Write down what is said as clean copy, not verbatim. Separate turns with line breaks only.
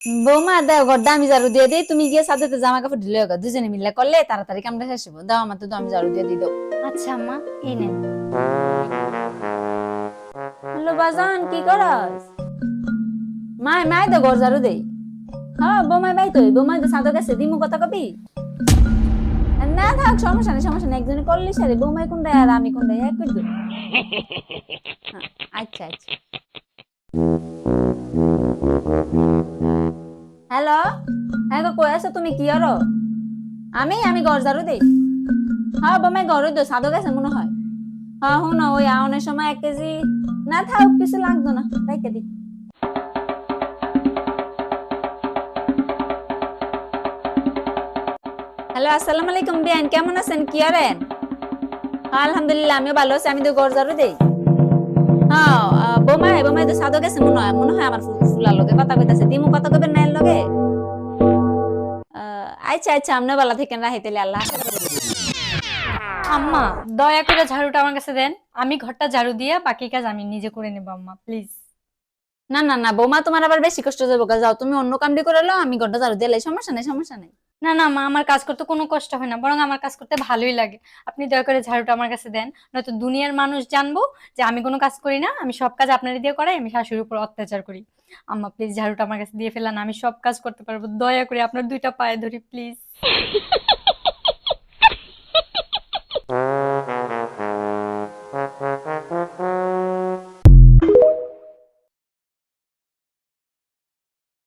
বৌমা দাও ঘরটা আমি ঝাড়ু দিয়ে দিই, তুমি গিয়ে সাথে জামা কাপড় ঢিলে হোক, দুজনে মিলে করলে তাড়াতাড়ি কামটা শেষ হবো। দাও আমার, তো আমি ঝাড়ু দিয়ে দিই দাও।
আচ্ছা আম্মা, এই নেন।
হ্যালো বাজান, কি করস? মাই মাই তো ঘর ঝাড়ু দেই। হ্যাঁ বৌমাই বাই তো, বৌমাই তো সাদা গেছে, দিমু কথা কবি। না থাক, সমস্যা নেই সমস্যা নেই, একজনে করলি সারে, বৌমাই কোনটা আর আমি কোনটা এক করে দেব। হ্যাঁ, আচ্ছা আচ্ছা। হ্যালো, হ্যাঁ গো কই আছো তুমি, কি করো? আমি ঘর ঝাড়ু দেই। হ্যাঁ বৌমাই ঘর তো সাদা গেছে মনে হয়। হ্যাঁ হুনো ওই আউনের সময় 1 কেজি। না থাক, কিছু লাগতো না, রেখে দি। হ্যালো আসসালামু আলাইকুম বিয়ান, কেমন আছেন, কি করেন? হ্যাঁ, আলহামদুলিল্লাহ আমিও ভালো আছি, আমি তো ঘর ঝাড়ু দেই। হ্যাঁ বোমাই তো সাদা গেছে মনে হয় আমার ফুলার লগে কথা কইতাছে, দিমু কথা কইবেন না এর লগে। আচ্ছা আচ্ছা, আপনি ভালো থাকেন, রাহি তাইলে, আল্লাহ হাফেজ।
আম্মা, দয়া করে ঝাড়ুটা আমার কাছে দেন। আমি ঘরটা ঝাড়ু দিয়ে বাকি কাজ আমি নিজে করে নেবো আম্মা, প্লিজ।
না না না বৌমা, তোমার আবার বেশি কষ্ট যাবো, যাও তুমি অন্য কামটি করে লো, আমি ঘরটা ঝাড়ু দিয়ে লাই, সমস্যা নেই সমস্যা নেই।
না না মা, আমার কাজ করতে কোনো কষ্ট হয় না, বরং আমার কাজ করতে ভালোই লাগে। আপনি দয়া করে ঝাড়ুটা আমার কাছে দেন, নয়তো দুনিয়ার মানুষ জানবো যে আমি কোনো কাজ করি না, আমি সব কাজ আপনার দিয়ে করাই, আমি শাশুড়ির উপর অত্যাচার করি। আম্মা প্লিজ ঝাড়ুটা আমার কাছে দিয়ে ফেলান, আমি সব কাজ করতে পারবো, দয়া করে আপনার 2টা পায়ে ধরি প্লিজ।